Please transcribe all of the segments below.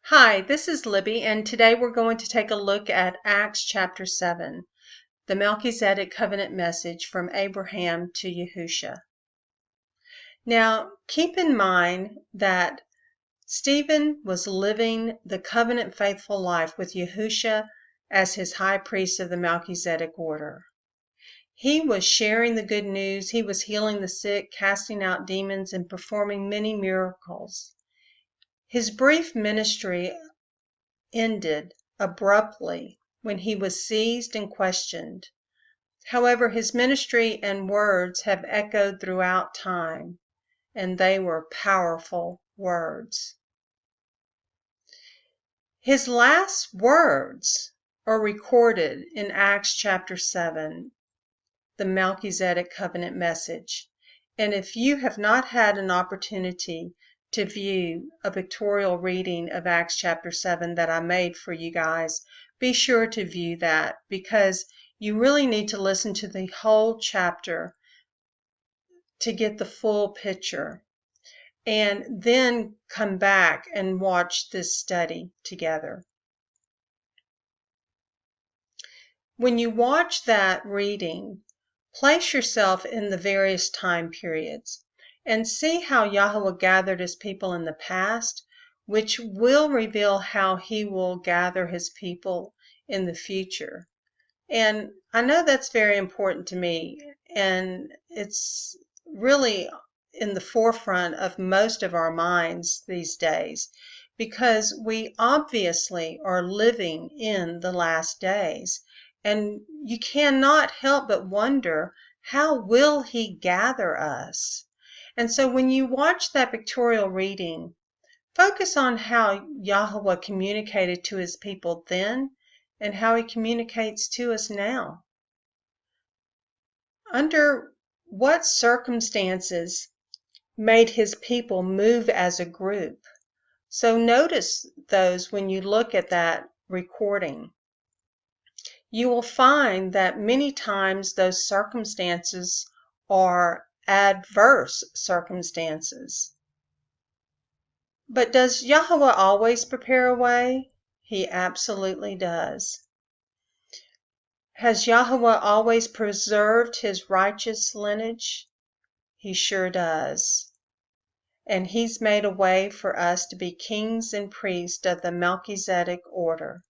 Hi, this is Libby, and today we're going to take a look at Acts chapter 7, the Melchizedek Covenant Message from Abraham to Yahusha. Now, keep in mind that Stephen was living the covenant faithful life with Yahusha as his high priest of the Melchizedek order. He was sharing the good news, he was healing the sick, casting out demons, and performing many miracles. His brief ministry ended abruptly when he was seized and questioned. However, his ministry and words have echoed throughout time, and they were powerful words. His last words are recorded in Acts chapter 7, the Melchizedek Covenant Message. And if you have not had an opportunity to view a pictorial reading of Acts chapter 7 that I made for you guys, be sure to view that, because you really need to listen to the whole chapter to get the full picture, and then come back and watch this study together. When you watch that reading, place yourself in the various time periods and see how Yahweh gathered his people in the past, which will reveal how he will gather his people in the future. And I know that's very important to me, and it's really in the forefront of most of our minds these days, because we obviously are living in the last days. And you cannot help but wonder, how will he gather us? And so when you watch that pictorial reading, focus on how Yahweh communicated to his people then and how he communicates to us now. Under what circumstances made his people move as a group? So notice those when you look at that recording. You will find that many times those circumstances are adverse circumstances. But does Yahweh always prepare a way? He absolutely does. Has Yahweh always preserved his righteous lineage? He sure does. And he's made a way for us to be kings and priests of the Melchizedek order,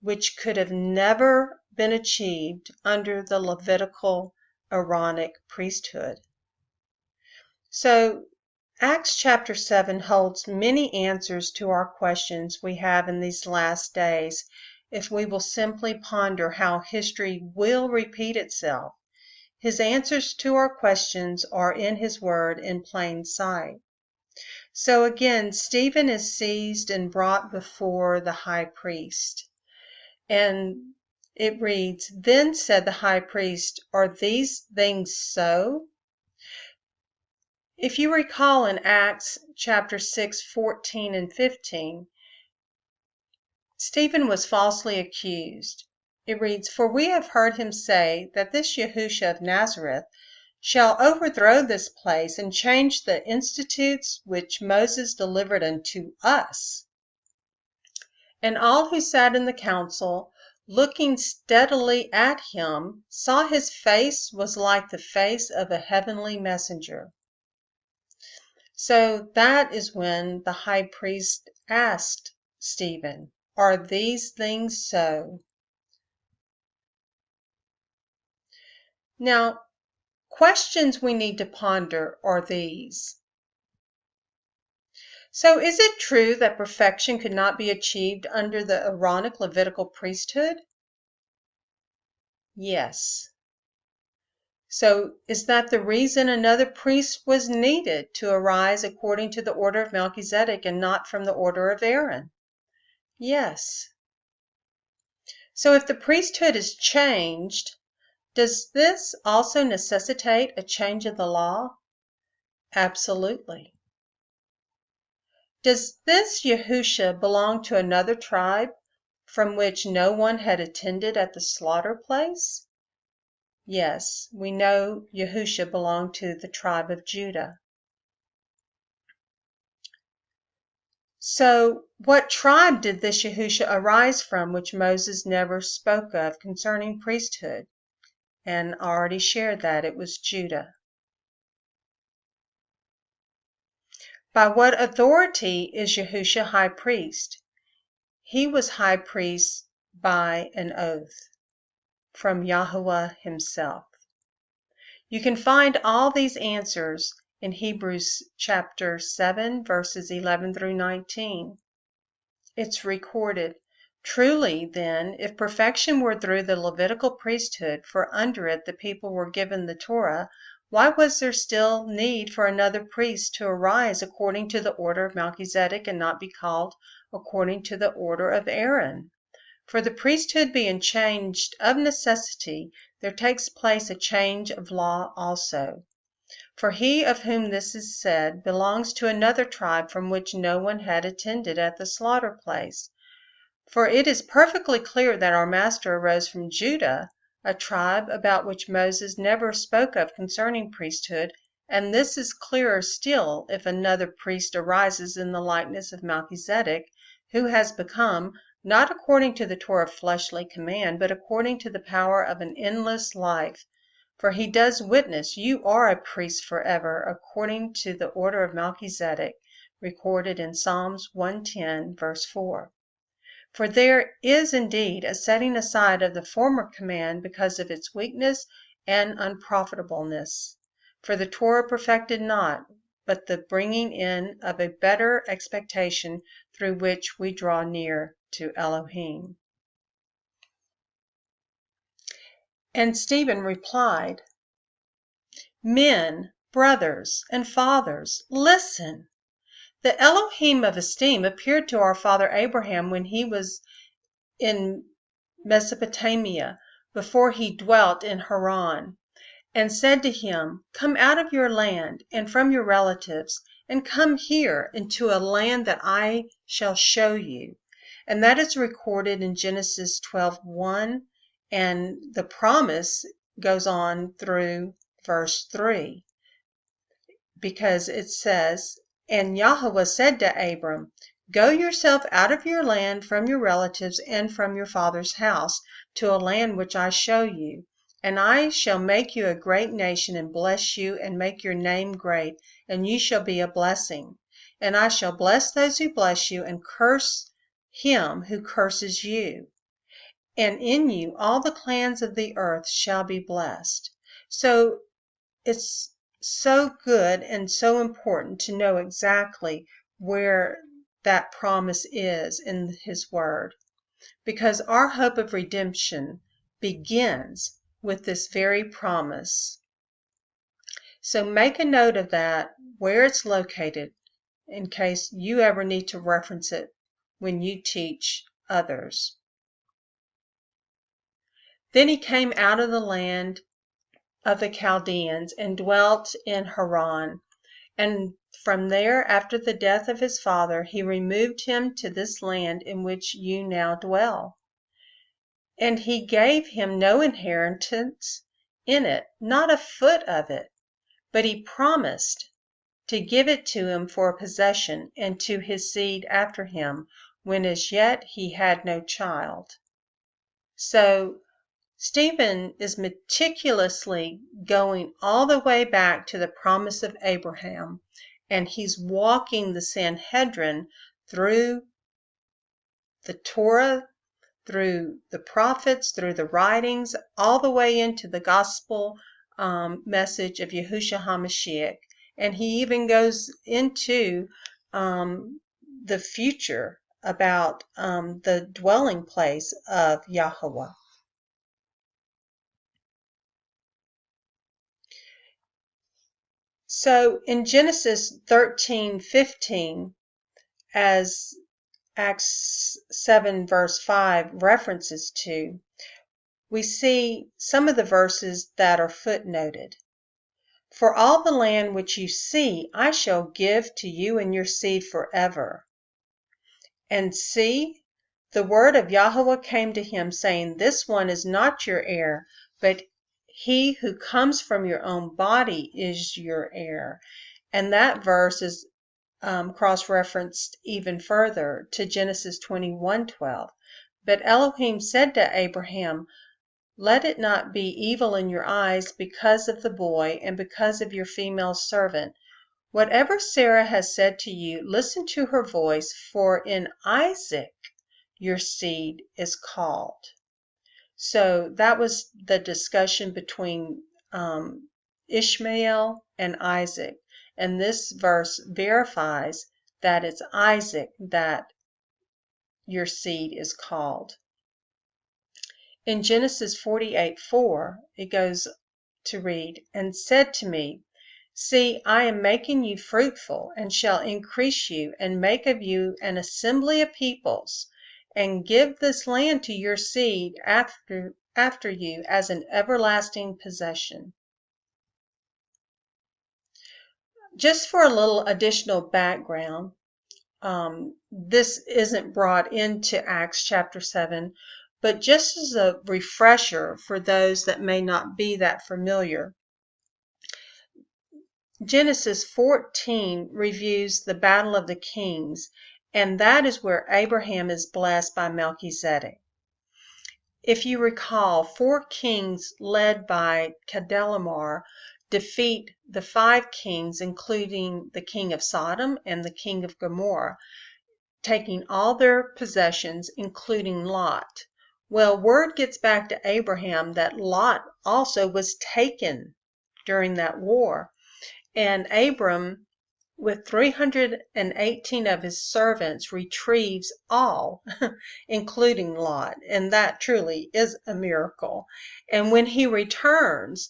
which could have never been achieved under the Levitical Aaronic priesthood. So Acts chapter 7 holds many answers to our questions we have in these last days, if we will simply ponder how history will repeat itself. His answers to our questions are in his word in plain sight. So again, Stephen is seized and brought before the high priest. And it reads, "Then said the high priest, Are these things so?" If you recall in Acts chapter 6, 14 and 15, Stephen was falsely accused. It reads, "For we have heard him say that this Yahusha of Nazareth shall overthrow this place and change the institutes which Moses delivered unto us." And all who sat in the council, looking steadily at him, saw his face was like the face of a heavenly messenger. So that is when the high priest asked Stephen, "Are these things so?" Now, questions we need to ponder are these. So is it true that perfection could not be achieved under the Aaronic Levitical priesthood? Yes. So is that the reason another priest was needed to arise according to the order of Melchizedek and not from the order of Aaron? Yes. So if the priesthood is changed, does this also necessitate a change of the law? Absolutely. Does this Yahusha belong to another tribe from which no one had attended at the slaughter place? Yes, we know Yahusha belonged to the tribe of Judah. So what tribe did this Yahusha arise from, which Moses never spoke of concerning priesthood? And I already shared that. It was Judah. By what authority is Yahusha high priest? He was high priest by an oath from Yahweh himself. You can find all these answers in Hebrews chapter 7, verses 11 through 19. It's recorded. Truly, then, if perfection were through the Levitical priesthood, for under it the people were given the Torah, why was there still need for another priest to arise according to the order of Melchizedek and not be called according to the order of Aaron? For the priesthood being changed of necessity, there takes place a change of law also. For he of whom this is said belongs to another tribe from which no one had attended at the slaughter place. For it is perfectly clear that our Master arose from Judah, a tribe about which Moses never spoke of concerning priesthood, and this is clearer still if another priest arises in the likeness of Melchizedek, who has become, not according to the Torah of fleshly command, but according to the power of an endless life. For he does witness, you are a priest forever, according to the order of Melchizedek, recorded in Psalms 110, verse 4. For there is indeed a setting aside of the former command because of its weakness and unprofitableness. For the Torah perfected not, but the bringing in of a better expectation through which we draw near to Elohim. And Stephen replied, Men, brothers, and fathers, listen. The Elohim of esteem appeared to our father Abraham when he was in Mesopotamia, before he dwelt in Haran, and said to him, Come out of your land and from your relatives, and come here into a land that I shall show you. And that is recorded in Genesis 12:1, and the promise goes on through verse 3, because it says, And Yahweh said to Abram, Go yourself out of your land, from your relatives, and from your father's house, to a land which I show you. And I shall make you a great nation, and bless you, and make your name great, and you shall be a blessing. And I shall bless those who bless you, and curse him who curses you. And in you all the clans of the earth shall be blessed. So it's so good and so important to know exactly where that promise is in his word, because our hope of redemption begins with this very promise. So make a note of that, where it's located, in case you ever need to reference it when you teach others. Then he came out of the land of the Chaldeans and dwelt in Haran. And from there, after the death of his father, he removed him to this land in which you now dwell. And he gave him no inheritance in it, not a foot of it, but he promised to give it to him for a possession, and to his seed after him, when as yet he had no child. So Stephen is meticulously going all the way back to the promise of Abraham, and he's walking the Sanhedrin through the Torah, through the prophets, through the writings, all the way into the gospel message of Yahushua HaMashiach. And he even goes into the future about the dwelling place of Yahweh. So in Genesis 13:15, as Acts 7 verse 5 references to, we see some of the verses that are footnoted. For all the land which you see, I shall give to you and your seed forever. And see, the word of Yahweh came to him, saying, This one is not your heir, but he who comes from your own body is your heir. And that verse is cross-referenced even further to Genesis 21:12. But Elohim said to Abraham, "Let it not be evil in your eyes because of the boy and because of your female servant. Whatever Sarah has said to you, listen to her voice, for in Isaac your seed is called." So that was the discussion between Ishmael and Isaac. And this verse verifies that it's Isaac that your seed is called. In Genesis 48:4, it goes to read, "And said to me, See, I am making you fruitful, and shall increase you, and make of you an assembly of peoples, and give this land to your seed after you as an everlasting possession." Just for a little additional background, this isn't brought into Acts chapter 7, but just as a refresher for those that may not be that familiar, Genesis 14 reviews the battle of the kings, and that is where Abraham is blessed by Melchizedek. If you recall, 4 kings led by Chedorlaomer defeat the 5 kings, including the king of Sodom and the king of Gomorrah, taking all their possessions, including Lot. Well, word gets back to Abraham that Lot also was taken during that war. And Abram, with 318 of his servants, retrieves all, including Lot. And that truly is a miracle. And when he returns,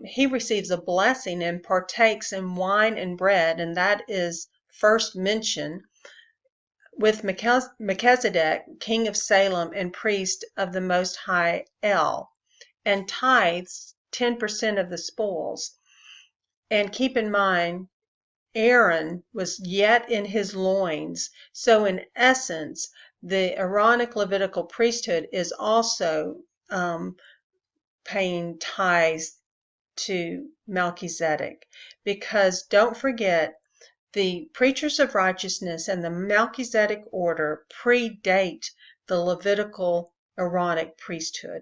he receives a blessing and partakes in wine and bread. And that is first mentioned with Melchizedek, king of Salem and priest of the Most High El, and tithes 10% of the spoils. And keep in mind, Aaron was yet in his loins. So in essence, the Aaronic Levitical priesthood is also paying tithes to Melchizedek. Because don't forget, the preachers of righteousness and the Melchizedek order predate the Levitical Aaronic priesthood.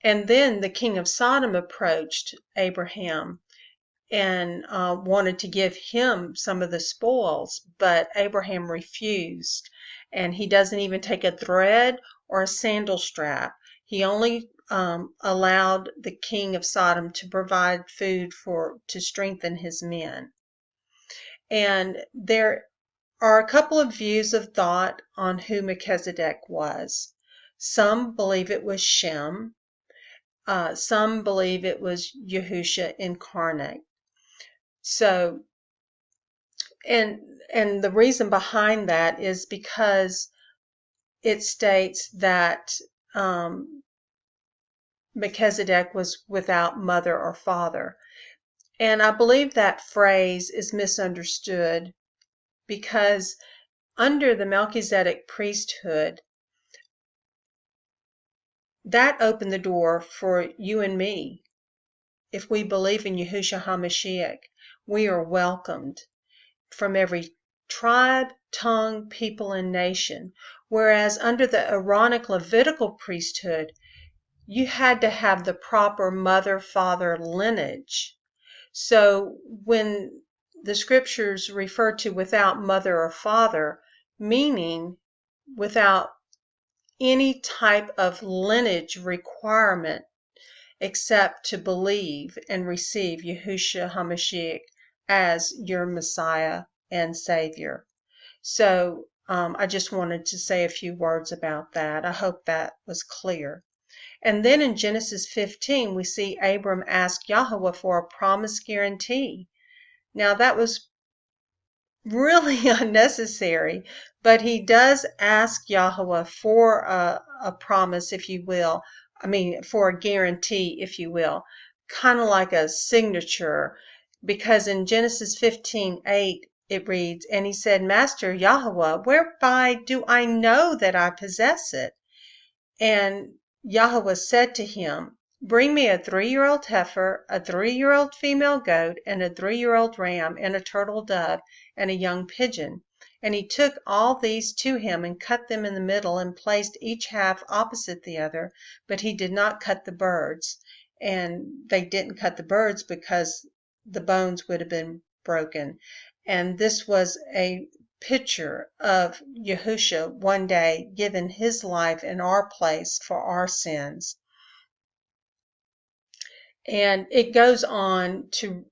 And then the king of Sodom approached Abraham and wanted to give him some of the spoils, but Abraham refused. And he doesn't even take a thread or a sandal strap. He only allowed the king of Sodom to provide food to strengthen his men. And there are a couple of views of thought on who Melchizedek was. Some believe it was Shem. Some believe it was Yahusha incarnate. So, and the reason behind that is because it states that Melchizedek was without mother or father. And I believe that phrase is misunderstood because under the Melchizedek priesthood, that opened the door for you and me. If we believe in Yahushua HaMashiach, we are welcomed from every tribe, tongue, people, and nation. Whereas under the Aaronic Levitical priesthood, you had to have the proper mother-father lineage. So when the scriptures refer to without mother or father, meaning without any type of lineage requirement except to believe and receive Yahushua HaMashiach as your Messiah and Savior. So I just wanted to say a few words about that. I hope that was clear. And then in Genesis 15, we see Abram ask Yahweh for a promise guarantee. Now that was really unnecessary, but he does ask Yahweh for a promise, if you will. I mean, for a guarantee, if you will, kind of like a signature, because in Genesis 15:8 it reads, "And he said, Master Yahweh, whereby do I know that I possess it? And Yahweh said to him, Bring me a 3-year-old heifer, a 3-year-old female goat, and a 3-year-old ram, and a turtle dove, and a young pigeon. And he took all these to him, and cut them in the middle, and placed each half opposite the other, but he did not cut the birds. And they didn't cut the birds because the bones would have been broken. And this was a picture of Yahusha one day giving his life in our place for our sins. And it goes on to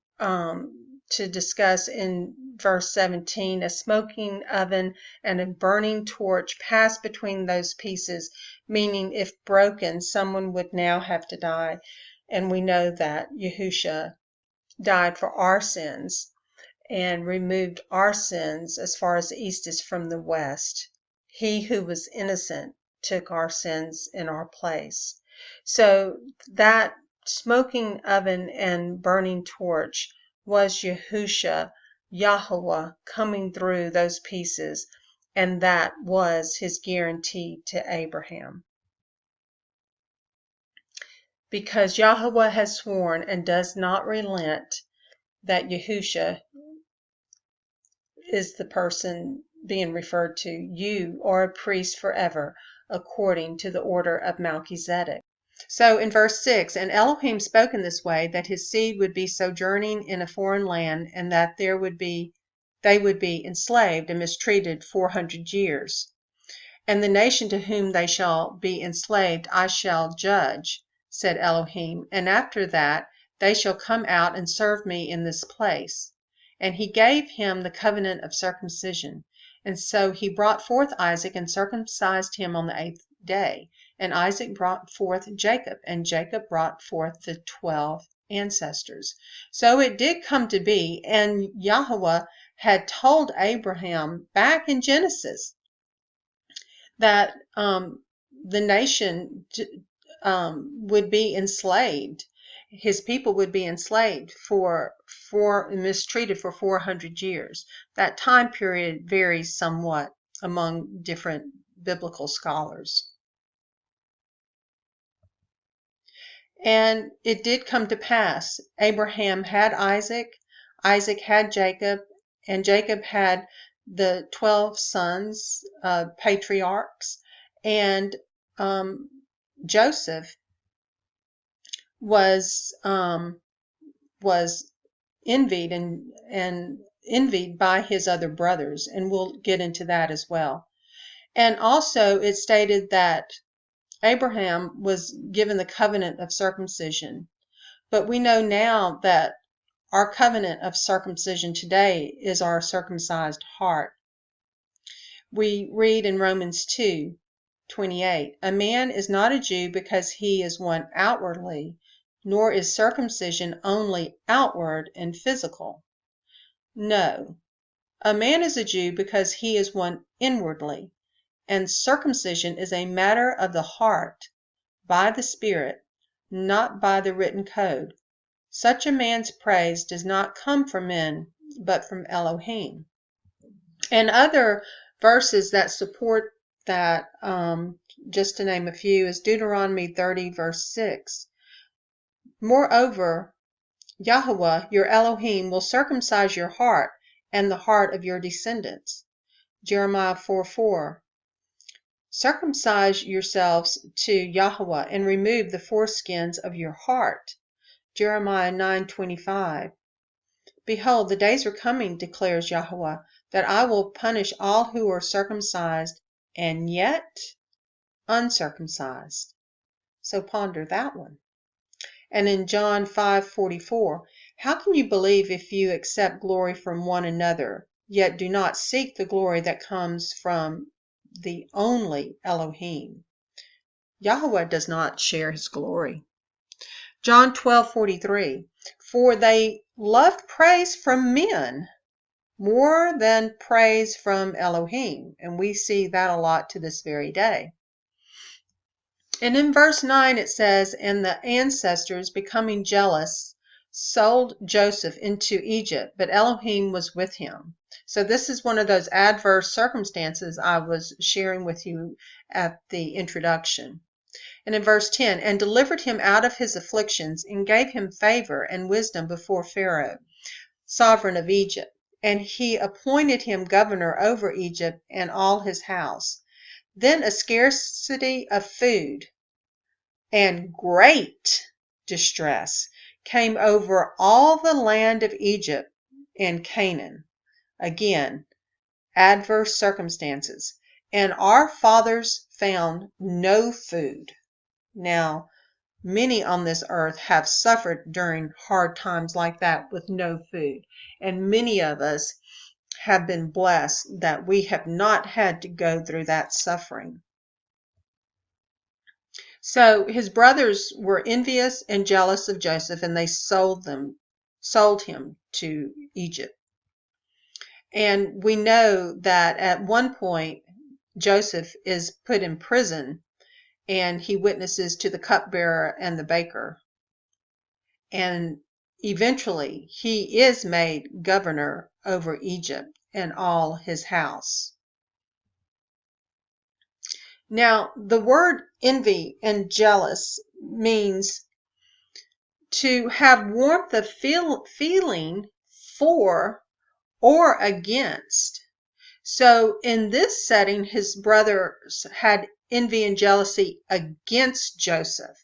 discuss in verse 17, a smoking oven and a burning torch passed between those pieces, meaning if broken, someone would now have to die. And we know that Yahusha died for our sins and removed our sins as far as the east is from the west. He who was innocent took our sins in our place. So that smoking oven and burning torch was Yahusha, Yahweh, coming through those pieces, and that was his guarantee to Abraham. Because Yahweh has sworn and does not relent that Yahusha is the person being referred to. You are a priest forever, according to the order of Melchizedek. So in verse 6, and Elohim spoke in this way, that his seed would be sojourning in a foreign land, and that they would be enslaved and mistreated 400 years. And the nation to whom they shall be enslaved I shall judge, said Elohim, and after that they shall come out and serve me in this place. And he gave him the covenant of circumcision. And so he brought forth Isaac and circumcised him on the 8th day. And Isaac brought forth Jacob, and Jacob brought forth the 12 ancestors. So it did come to be, and Yahweh had told Abraham back in Genesis that the nation would be enslaved. His people would be enslaved mistreated for 400 years. That time period varies somewhat among different biblical scholars. And it did come to pass. Abraham had Isaac, Isaac had Jacob, and Jacob had the 12 sons, patriarchs, and Joseph was envied and envied by his other brothers, and we'll get into that as well. And also it stated that Abraham was given the covenant of circumcision, but we know now that our covenant of circumcision today is our circumcised heart. We read in Romans 2:28, a man is not a Jew because he is one outwardly, nor is circumcision only outward and physical. No, a man is a Jew because he is one inwardly, and circumcision is a matter of the heart, by the Spirit, not by the written code. Such a man's praise does not come from men, but from Elohim. And other verses that support that, just to name a few, is Deuteronomy 30, verse 6. Moreover, Yahweh, your Elohim, will circumcise your heart and the heart of your descendants. Jeremiah 4:4. Circumcise yourselves to Yahweh and remove the foreskins of your heart. Jeremiah 9:25. Behold, the days are coming, declares Yahweh, that I will punish all who are circumcised and yet uncircumcised. So ponder that one. And in John 5:44, how can you believe if you accept glory from one another, yet do not seek the glory that comes from the only Elohim? Yahweh does not share his glory. John 12:43, for they loved praise from men more than praise from Elohim. And we see that a lot to this very day. And in verse 9 it says, and the ancestors, becoming jealous, sold Joseph into Egypt, but Elohim was with him. So this is one of those adverse circumstances I was sharing with you at the introduction. And in verse 10, and delivered him out of his afflictions, and gave him favor and wisdom before Pharaoh, sovereign of Egypt. And he appointed him governor over Egypt and all his house. Then a scarcity of food and great distress came over all the land of Egypt and Canaan. Again, adverse circumstances. And our fathers found no food. Now, many on this earth have suffered during hard times like that with no food. And many of us have been blessed that we have not had to go through that suffering. So his brothers were envious and jealous of Joseph, and they sold him to Egypt. And we know that at one point Joseph is put in prison, and he witnesses to the cupbearer and the baker. And eventually he is made governor over Egypt and all his house. Now, the word envy and jealous means to have warmth of feeling for or against. So in this setting, his brothers had envy and jealousy against Joseph.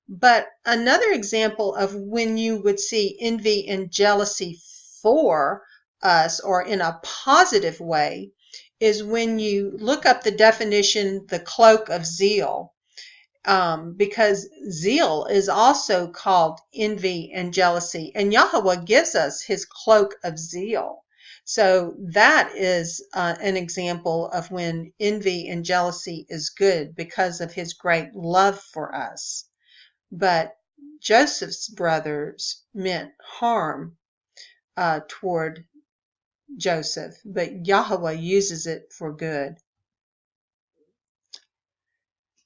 But another example of when you would see envy and jealousy for us, or in a positive way, is when you look up the definition, the cloak of zeal, because zeal is also called envy and jealousy, and Yahweh gives us his cloak of zeal. So that is an example of when envy and jealousy is good because of his great love for us. But Joseph's brothers meant harm toward Joseph, but Yahweh uses it for good.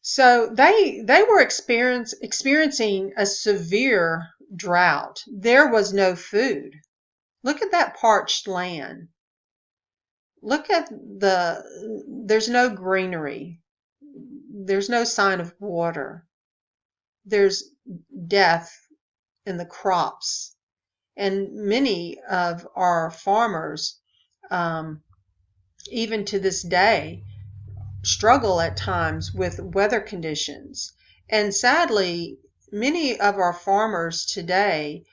So they were experiencing a severe drought. There was no food. Look at that parched land. Look at there's no greenery. There's no sign of water. There's death in the crops. And many of our farmers, even to this day, struggle at times with weather conditions. And sadly, many of our farmers today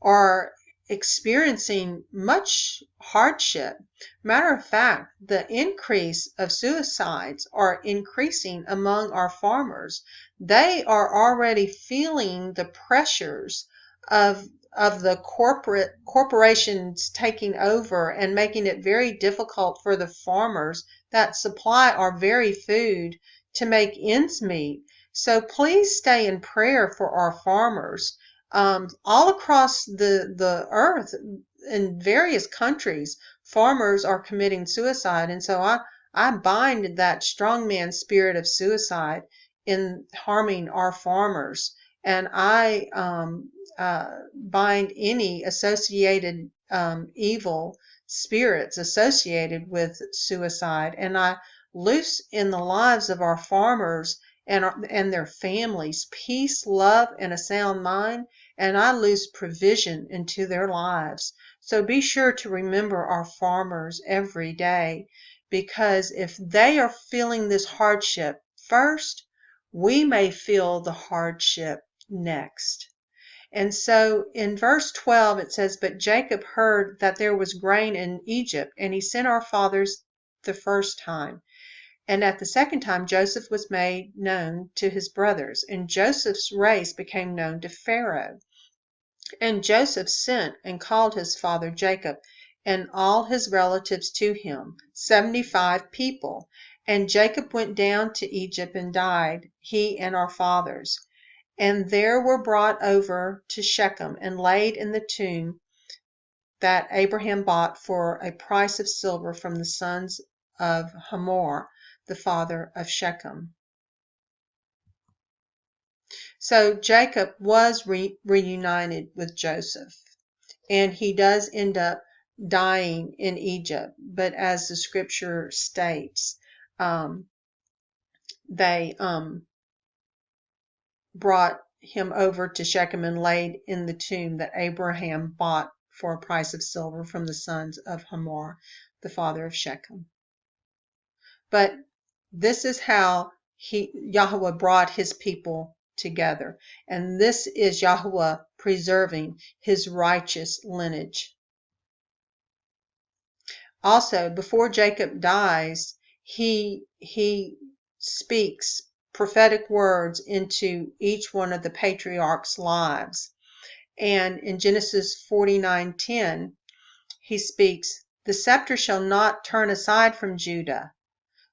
are experiencing much hardship. Matter of fact, the increase of suicides are increasing among our farmers. They are already feeling the pressures of the corporations taking over and making it very difficult for the farmers that supply our very food to make ends meet. So please stay in prayer for our farmers. All across the earth, in various countries, farmers are committing suicide. And so I bind that strongman spirit of suicide in harming our farmers. And I bind any associated evil spirits associated with suicide. And I loose in the lives of our farmers and their families peace, love, and a sound mind. And I loose provision into their lives. So be sure to remember our farmers every day, because if they are feeling this hardship first, we may feel the hardship next. And so in verse 12 it says, but Jacob heard that there was grain in Egypt, and he sent our fathers the first time. And at the second time Joseph was made known to his brothers, and Joseph's race became known to Pharaoh. And Joseph sent and called his father Jacob and all his relatives to him, 75 people. And Jacob went down to Egypt and died, he and our fathers. And there were brought over to Shechem and laid in the tomb that Abraham bought for a price of silver from the sons of Hamor, the father of Shechem. So Jacob was reunited with Joseph, and he does end up dying in Egypt. But as the scripture states, they brought him over to Shechem and laid in the tomb that Abraham bought for a price of silver from the sons of Hamor, the father of Shechem. But this is how Yahweh brought his people together. And this is Yahweh preserving his righteous lineage. Also, before Jacob dies, he speaks prophetic words into each one of the patriarchs' lives. And in Genesis 49:10, he speaks, "The scepter shall not turn aside from Judah,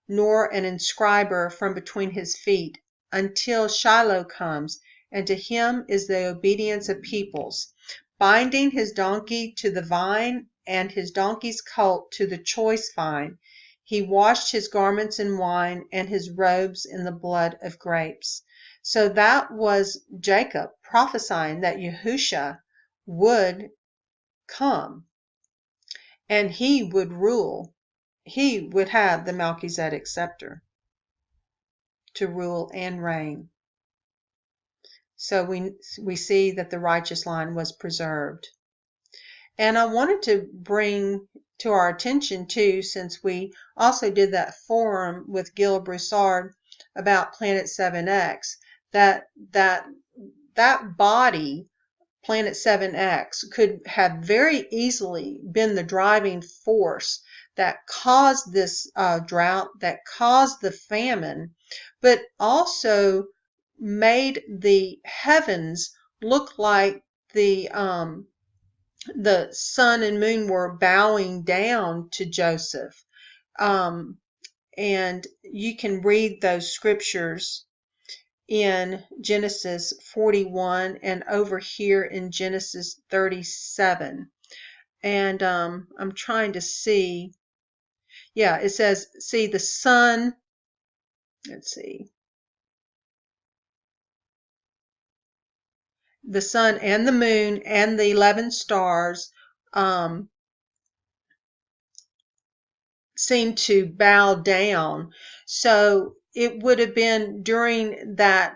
nor an inscriber from between his feet, until Shiloh comes, and to him is the obedience of peoples, binding his donkey to the vine, and his donkey's colt to the choice vine. He washed his garments in wine, and his robes in the blood of grapes." So that was Jacob prophesying that Yahusha would come, and he would rule. He would have the Melchizedek scepter to rule and reign. So we see that the righteous line was preserved. And I wanted to bring to our attention too, since we also did that forum with Gil Broussard about Planet 7X, that body, Planet 7X, could have very easily been the driving force that caused this drought, that caused the famine, but also made the heavens look like the sun and moon were bowing down to Joseph. And you can read those scriptures in Genesis 41 and over here in Genesis 37. And I'm trying to see. Yeah, it says, see the sun. Let's see. The sun and the moon and the 11 stars seem to bow down. So it would have been during that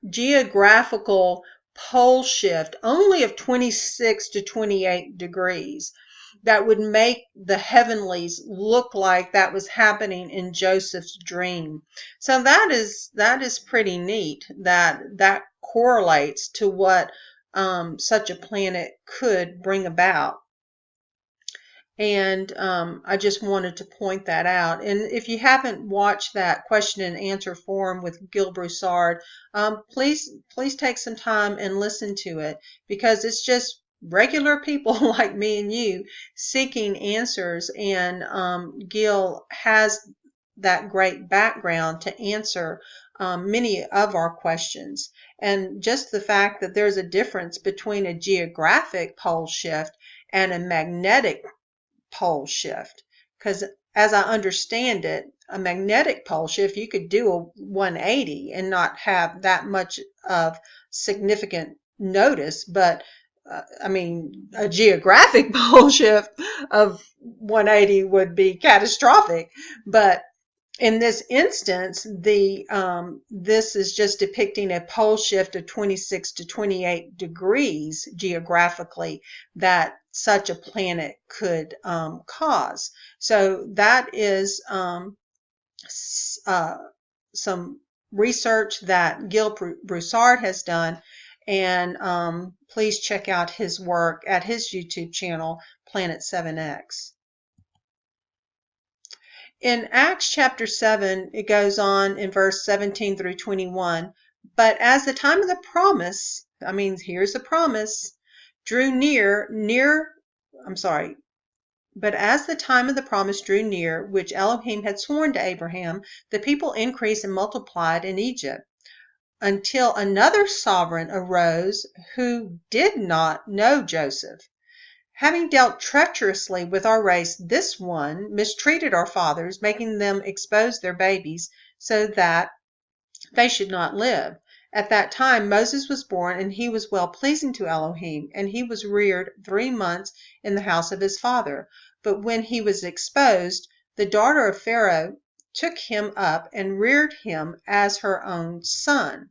geographical pole shift, only of 26 to 28 degrees, that would make the heavenlies look like that was happening in Joseph's dream. So that is pretty neat that correlates to what such a planet could bring about. And I just wanted to point that out. And if you haven't watched that question and answer forum with Gil Broussard, please take some time and listen to it, because it's just regular people like me and you seeking answers, and Gil has that great background to answer many of our questions. And just the fact that there's a difference between a geographic pole shift and a magnetic pole shift, because as I understand it, a magnetic pole shift, you could do a 180 and not have that much of significant notice, but I mean, a geographic pole shift of 180 would be catastrophic. But in this instance, this is just depicting a pole shift of 26 to 28 degrees geographically that such a planet could cause. So that is some research that Gil Broussard has done, and please check out his work at his YouTube channel, Planet 7X. In Acts chapter 7, it goes on in verse 17 through 21. But as the time of the promise, I mean, here's the promise, drew near, but as the time of the promise drew near, which Elohim had sworn to Abraham, the people increased and multiplied in Egypt, until another sovereign arose who did not know Joseph. Having dealt treacherously with our race, this one mistreated our fathers, making them expose their babies so that they should not live. At that time Moses was born, and he was well pleasing to Elohim, and he was reared 3 months in the house of his father. But when he was exposed, the daughter of Pharaoh took him up and reared him as her own son.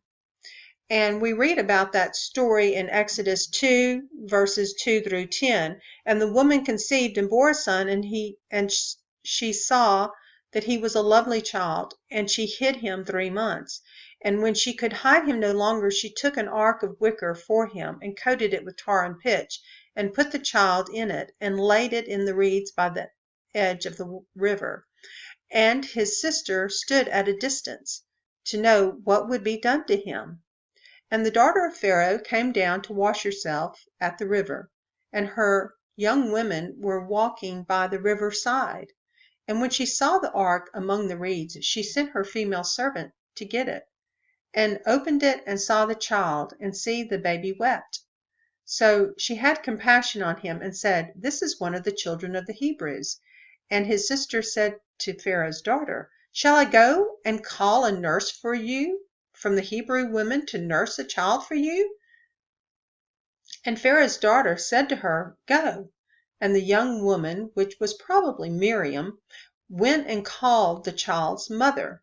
And we read about that story in Exodus 2, verses 2 through 10. And the woman conceived and bore a son, and she saw that he was a lovely child, and she hid him 3 months. And when she could hide him no longer, she took an ark of wicker for him, and coated it with tar and pitch, and put the child in it, and laid it in the reeds by the edge of the river. And his sister stood at a distance to know what would be done to him. And the daughter of Pharaoh came down to wash herself at the river, and her young women were walking by the river side. And when she saw the ark among the reeds, she sent her female servant to get it, and opened it and saw the child, and see, the baby wept. So she had compassion on him and said, "This is one of the children of the Hebrews." And his sister said to Pharaoh's daughter, "Shall I go and call a nurse for you from the Hebrew women to nurse a child for you?" And Pharaoh's daughter said to her, "Go." And the young woman, which was probably Miriam, went and called the child's mother.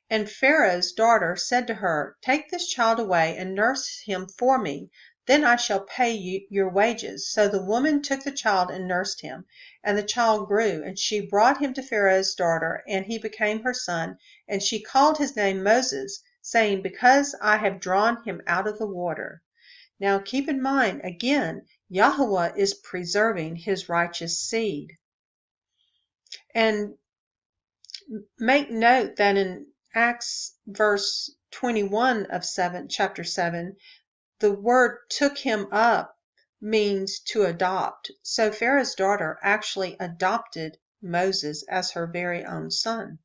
And Pharaoh's daughter said to her, "Take this child away and nurse him for me. Then I shall pay you your wages." So the woman took the child and nursed him. And the child grew, and she brought him to Pharaoh's daughter, and he became her son. And she called his name Moses, saying, "Because I have drawn him out of the water." Now keep in mind, again, Yahweh is preserving his righteous seed. And make note that in Acts verse 21 of chapter 7, the word "took him up" means to adopt. So Pharaoh's daughter actually adopted Moses as her very own son.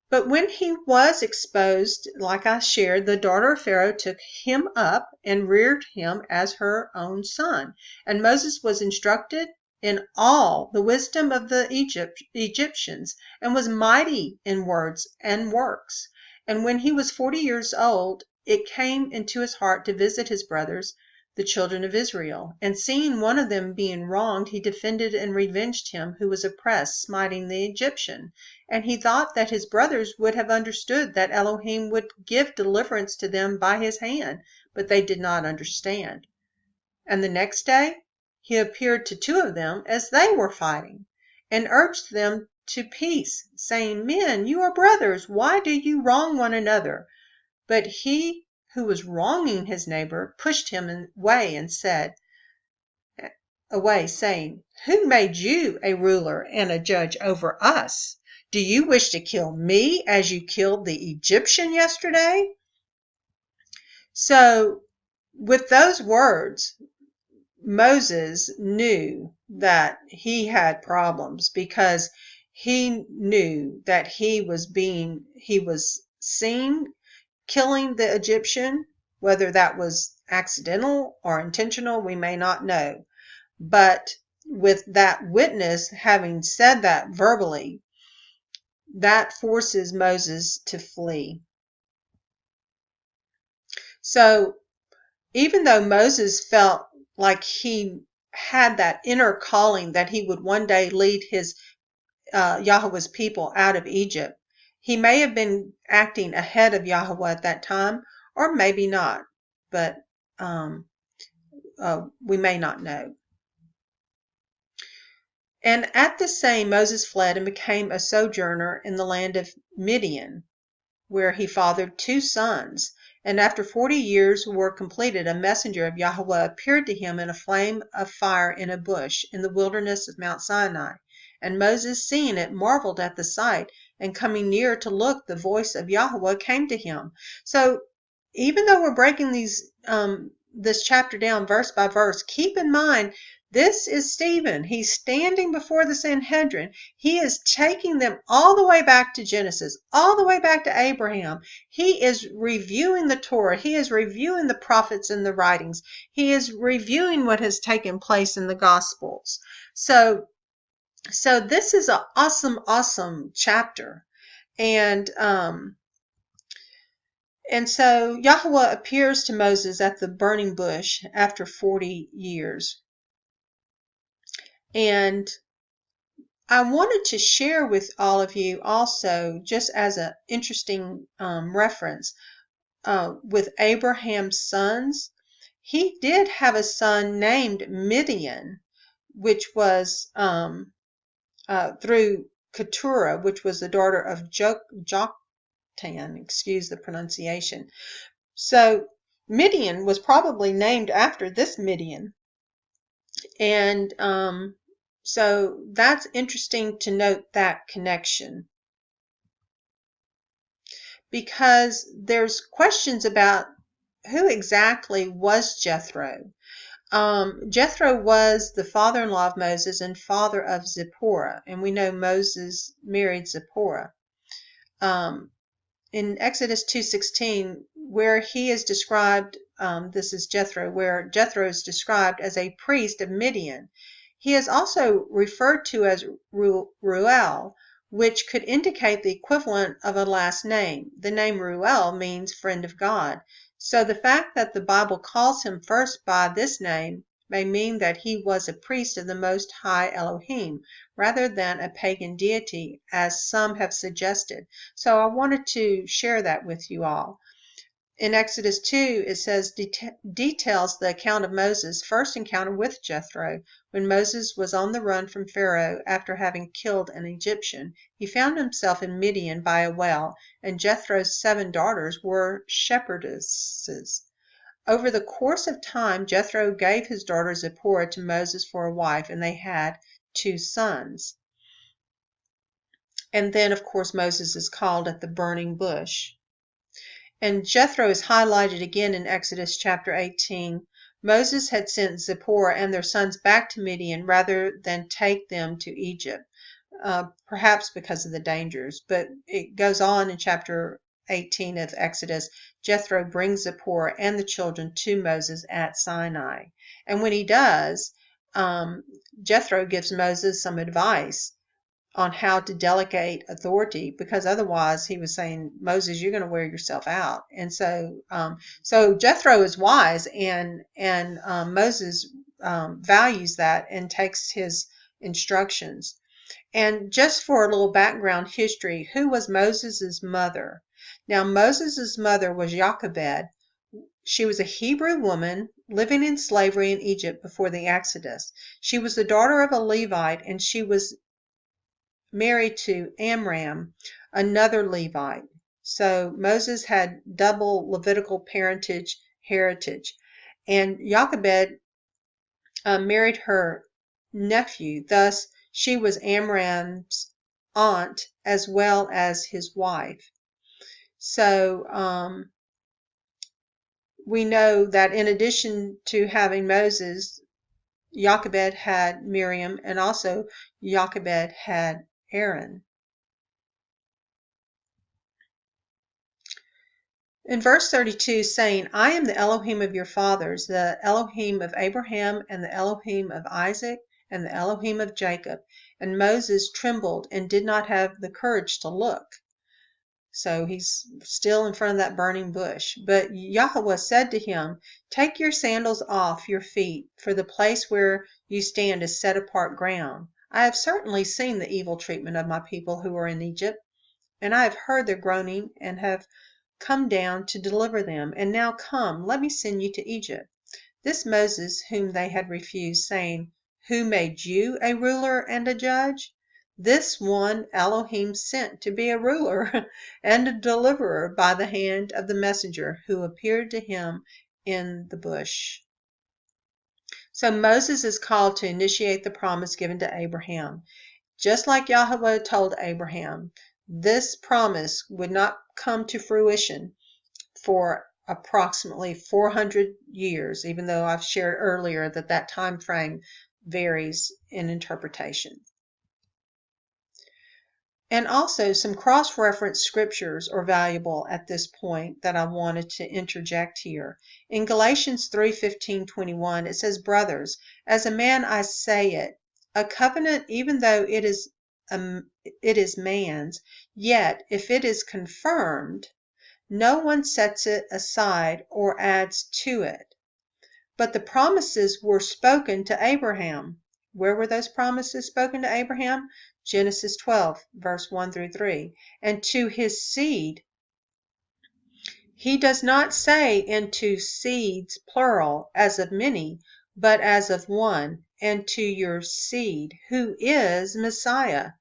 But when he was exposed, like I shared, the daughter of Pharaoh took him up and reared him as her own son. And Moses was instructed in all the wisdom of the Egyptians, and was mighty in words and works. And when he was 40 years old, it came into his heart to visit his brothers, the children of Israel. And seeing one of them being wronged, he defended and revenged him who was oppressed, smiting the Egyptian. And he thought that his brothers would have understood that Elohim would give deliverance to them by his hand, but they did not understand. And the next day he appeared to 2 of them as they were fighting, and urged them to peace, saying, "Men, you are brothers. Why do you wrong one another?" But he who was wronging his neighbor pushed him away, saying, "Who made you a ruler and a judge over us? Do you wish to kill me as you killed the Egyptian yesterday?" So with those words, Moses knew that he had problems, because he knew that he was seen killing the Egyptian. Whether that was accidental or intentional, we may not know. But with that witness having said that verbally, that forces Moses to flee. So even though Moses felt like he had that inner calling that he would one day lead his Yahweh's people out of Egypt, he may have been acting ahead of Yahweh at that time, or maybe not, but we may not know. And at the same, Moses fled and became a sojourner in the land of Midian, where he fathered 2 sons. And after 40 years were completed, a messenger of Yahweh appeared to him in a flame of fire in a bush in the wilderness of Mount Sinai. And Moses, seeing it, marveled at the sight, and coming near to look, the voice of Yahweh came to him. So even though we're breaking this chapter down verse by verse, keep in mind, this is Stephen. He's standing before the Sanhedrin. He is taking them all the way back to Genesis, all the way back to Abraham. He is reviewing the Torah. He is reviewing the prophets and the writings. He is reviewing what has taken place in the Gospels. So this is an awesome chapter. And so Yahweh appears to Moses at the burning bush after 40 years. And I wanted to share with all of you also, just as an interesting reference, with Abraham's sons. He did have a son named Midian, which was through Keturah, which was the daughter of Joktan, excuse the pronunciation. So Midian was probably named after this Midian. And so that's interesting to note that connection, because there's questions about who exactly was Jethro. Jethro was the father-in-law of Moses and father of Zipporah, and we know Moses married Zipporah. In Exodus 2:16, where he is described, this is Jethro, where Jethro is described as a priest of Midian. He is also referred to as Reuel, which could indicate the equivalent of a last name. The name Reuel means friend of God. So the fact that the Bible calls him first by this name may mean that he was a priest of the Most High Elohim, rather than a pagan deity, as some have suggested. So I wanted to share that with you all. In Exodus 2, it says, details the account of Moses' first encounter with Jethro. When Moses was on the run from Pharaoh after having killed an Egyptian, he found himself in Midian by a well, and Jethro's 7 daughters were shepherdesses. Over the course of time, Jethro gave his daughter Zipporah to Moses for a wife, and they had 2 sons. And then, of course, Moses is called at the burning bush. And Jethro is highlighted again in Exodus chapter 18. Moses had sent Zipporah and their sons back to Midian rather than take them to Egypt, perhaps because of the dangers. But it goes on in chapter 18 of Exodus. Jethro brings Zipporah and the children to Moses at Sinai. And when he does, Jethro gives Moses some advice on how to delegate authority, because otherwise he was saying, Moses, you're going to wear yourself out. And so Jethro is wise, and Moses values that and takes his instructions. And just for a little background history, who was Moses' mother? Now, Moses' mother was Jochebed. She was a Hebrew woman living in slavery in Egypt before the Exodus. She was the daughter of a Levite, and she was married to Amram, another Levite. So Moses had double Levitical heritage. And Jochebed married her nephew. Thus, she was Amram's aunt as well as his wife. So we know that in addition to having Moses, Jochebed had Miriam, and also Jochebed had Aaron. In verse 32, saying, I am the Elohim of your fathers, the Elohim of Abraham, and the Elohim of Isaac, and the Elohim of Jacob. And Moses trembled and did not have the courage to look. So he's still in front of that burning bush. But Yahweh said to him, take your sandals off your feet, for the place where you stand is set apart ground. I have certainly seen the evil treatment of my people who are in Egypt, and I have heard their groaning and have come down to deliver them. And now come, let me send you to Egypt. This Moses whom they had refused, saying, who made you a ruler and a judge? This one Elohim sent to be a ruler and a deliverer by the hand of the messenger who appeared to him in the bush. So Moses is called to initiate the promise given to Abraham. Just like Yahweh told Abraham, this promise would not come to fruition for approximately 400 years, even though I've shared earlier that that time frame varies in interpretation. And also, some cross-reference scriptures are valuable at this point that I wanted to interject here. In Galatians 3:15-21, it says, brothers, as a man I say it, a covenant, even though it is man's, yet if it is confirmed, no one sets it aside or adds to it. But the promises were spoken to Abraham. Where were those promises spoken to Abraham? Genesis 12, verse 1 through 3. And to his seed. He does not say into seeds, plural, as of many, but as of one, and to your seed, who is Messiah.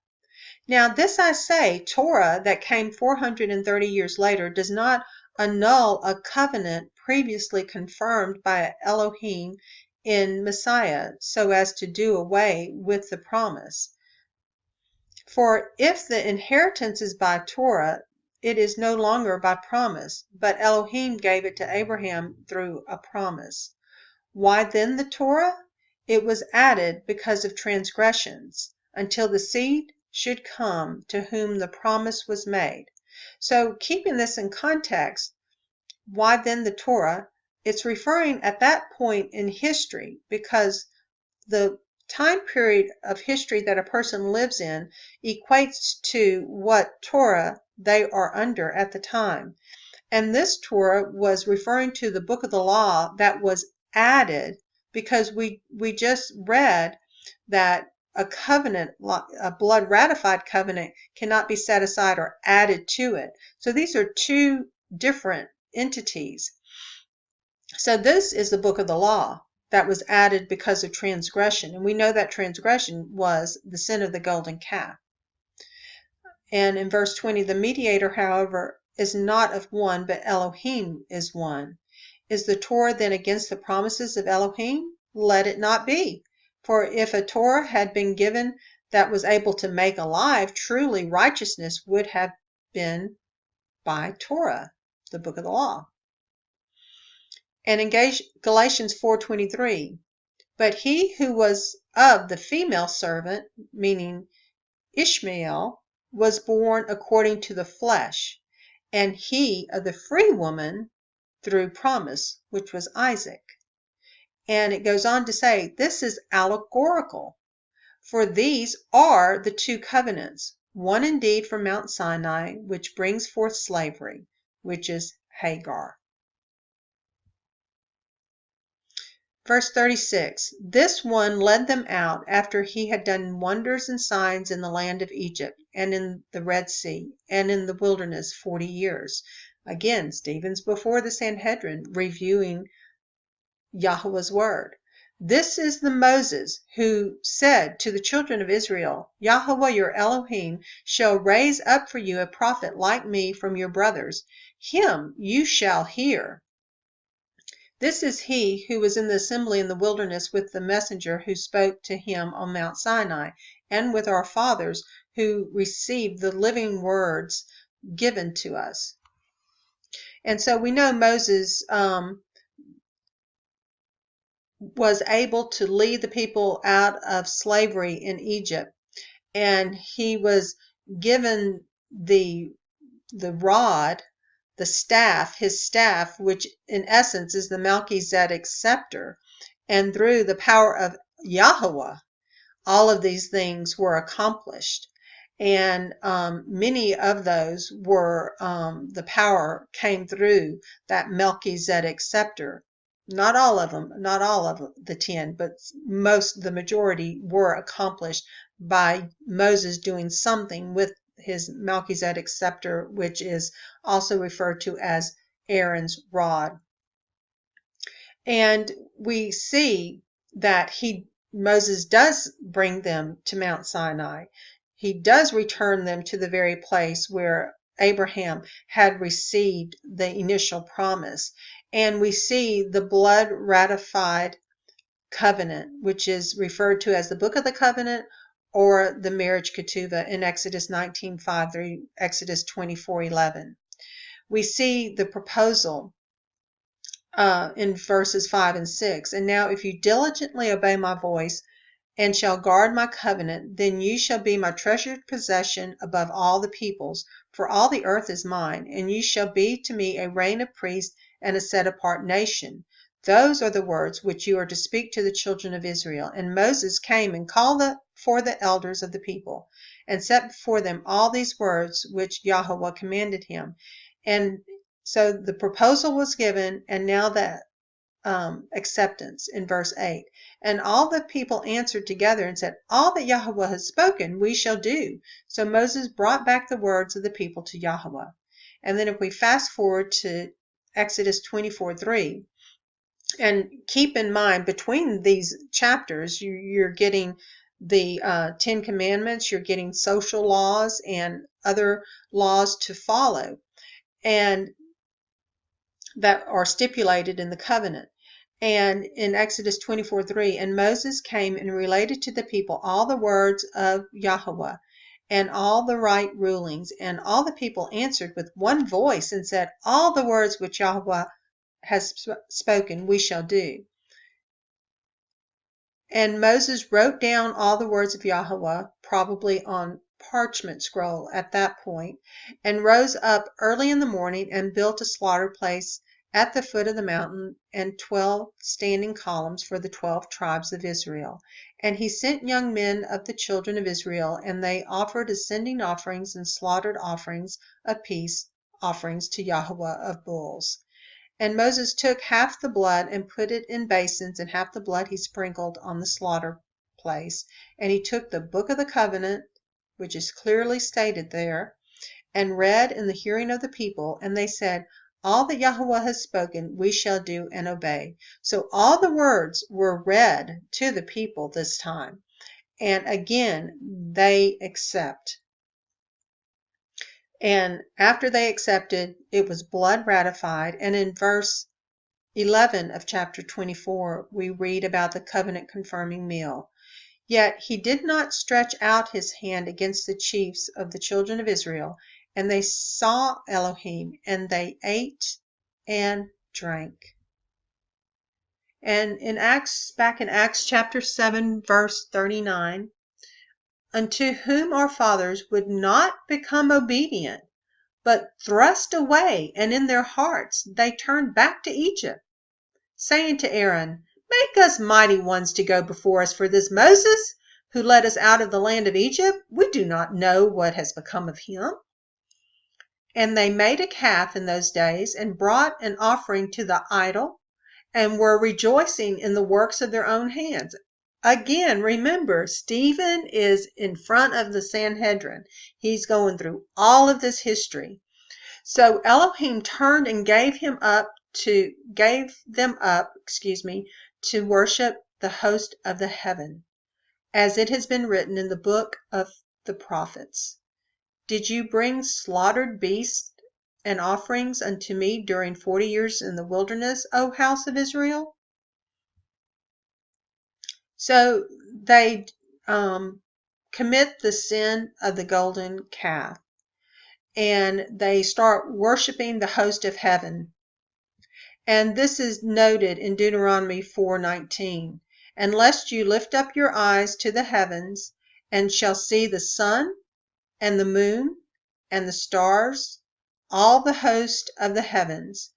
Now this I say, Torah that came 430 years later does not annul a covenant previously confirmed by Elohim in Messiah, so as to do away with the promise. For if the inheritance is by Torah, it is no longer by promise, but Elohim gave it to Abraham through a promise. Why then the Torah? It was added because of transgressions, until the seed should come to whom the promise was made. So keeping this in context, why then the Torah? It's referring at that point in history, because the time period of history that a person lives in equates to what Torah they are under at the time. And this Torah was referring to the book of the law that was added, because we just read that a covenant, a blood ratified covenant, cannot be set aside or added to it. So these are two different entities. So this is the book of the law that was added because of transgression. And we know that transgression was the sin of the golden calf. And in verse 20, the mediator, however, is not of one, but Elohim is one. Is the Torah then against the promises of Elohim? Let it not be. For if a Torah had been given that was able to make alive, truly righteousness would have been by Torah, the book of the law. And in Galatians 4:23, but he who was of the female servant, meaning Ishmael, was born according to the flesh, and he of the free woman through promise, which was Isaac. And it goes on to say, this is allegorical, for these are the two covenants, one indeed from Mount Sinai, which brings forth slavery, which is Hagar. Verse 36, this one led them out after he had done wonders and signs in the land of Egypt, and in the Red Sea, and in the wilderness 40 years. Again, Stephen's before the Sanhedrin, reviewing Yahweh's word. This is the Moses who said to the children of Israel, Yahweh your Elohim shall raise up for you a prophet like me from your brothers. Him you shall hear. This is he who was in the assembly in the wilderness with the messenger who spoke to him on Mount Sinai, and with our fathers who received the living words given to us. And so we know Moses was able to lead the people out of slavery in Egypt, and he was given the rod, the staff, his staff, which in essence is the Melchizedek scepter, and through the power of Yahweh, all of these things were accomplished. And many of those were, the power came through that Melchizedek scepter. Not all of them, not all of the 10, but the majority were accomplished by Moses doing something with his Melchizedek scepter, which is also referred to as Aaron's rod. And we see that Moses does bring them to Mount Sinai. He does return them to the very place where Abraham had received the initial promise. And we see the blood ratified covenant, which is referred to as the book of the covenant or the marriage ketubah in Exodus 19:5 through Exodus 24:11. We see the proposal in verses 5 and 6. And now if you diligently obey my voice and shall guard my covenant, then you shall be my treasured possession above all the peoples, for all the earth is mine, and you shall be to me a reign of priests and a set apart nation. Those are the words which you are to speak to the children of Israel. And Moses came and called for the elders of the people, and set before them all these words which Yahweh commanded him. And so the proposal was given, and now that acceptance in verse 8. And all the people answered together and said, all that Yahweh has spoken, we shall do. So Moses brought back the words of the people to Yahweh. And then if we fast forward to Exodus 24:3, and keep in mind, between these chapters, you're getting the Ten Commandments, you're getting social laws and other laws to follow, and that are stipulated in the covenant. And in Exodus 24:3, and Moses came and related to the people all the words of Yahweh and all the right rulings. And all the people answered with one voice and said, all the words which Yahweh has spoken, we shall do. And Moses wrote down all the words of Yahweh, probably on parchment scroll at that point, and rose up early in the morning and built a slaughter place at the foot of the mountain and 12 standing columns for the 12 tribes of Israel. And he sent young men of the children of Israel, and they offered ascending offerings and slaughtered offerings of peace offerings to Yahweh of bulls. And Moses took half the blood and put it in basins, and half the blood he sprinkled on the slaughter place. And he took the book of the covenant, which is clearly stated there, and read in the hearing of the people. And they said, all that Yahweh has spoken, we shall do and obey. So all the words were read to the people this time. And again, they accept. And after they accepted, it was blood ratified. And in verse 11 of chapter 24, we read about the covenant confirming meal. Yet he did not stretch out his hand against the chiefs of the children of Israel. And they saw Elohim, and they ate and drank. And back in Acts chapter 7, verse 39, unto whom our fathers would not become obedient, but thrust away, and in their hearts they turned back to Egypt, saying to Aaron, make us mighty ones to go before us, for this Moses, who led us out of the land of Egypt, we do not know what has become of him. And they made a calf in those days, and brought an offering to the idol, and were rejoicing in the works of their own hands. Again, remember, Stephen is in front of the Sanhedrin. He's going through all of this history. So Elohim turned and gave them up to worship the host of the heaven, as it has been written in the book of the prophets. Did you bring slaughtered beasts and offerings unto me during 40 years in the wilderness, O house of Israel? So they commit the sin of the golden calf, and they start worshiping the host of heaven. And this is noted in Deuteronomy 4:19. And lest you lift up your eyes to the heavens, and shall see the sun, and the moon, and the stars, all the host of the heavens,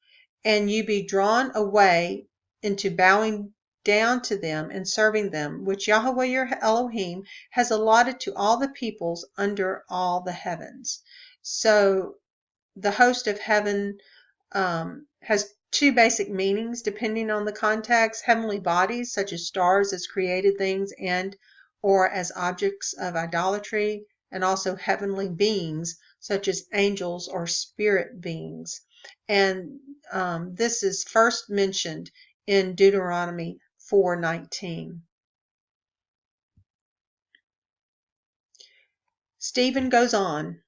and you be drawn away into bowing down to them and serving them, which Yahweh your Elohim has allotted to all the peoples under all the heavens. So the host of heaven has two basic meanings depending on the context: heavenly bodies such as stars as created things and or as objects of idolatry, and also heavenly beings such as angels or spirit beings. And this is first mentioned in Deuteronomy 4:19. Stephen goes on,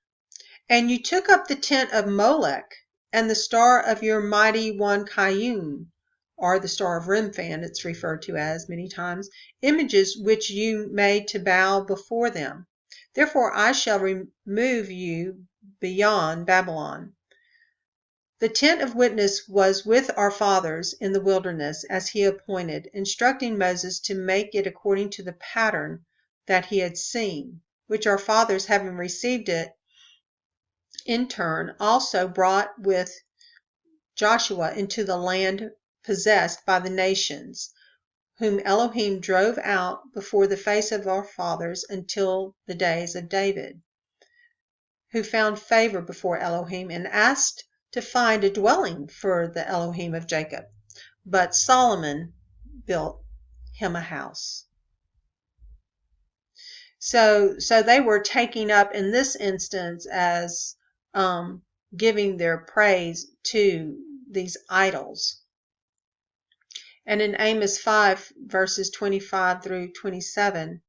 and you took up the tent of Molech and the star of your mighty one Kayun, or the star of Remphan, it's referred to as many times, images which you made to bow before them. Therefore I shall remove you beyond Babylon. The tent of witness was with our fathers in the wilderness, as he appointed, instructing Moses to make it according to the pattern that he had seen, which our fathers, having received it in turn, also brought with Joshua into the land possessed by the nations, whom Elohim drove out before the face of our fathers until the days of David, who found favor before Elohim and asked to find a dwelling for the Elohim of Jacob. but Solomon built him a house. So they were taking up in this instance as giving their praise to these idols. And in Amos 5, verses 25 through 27,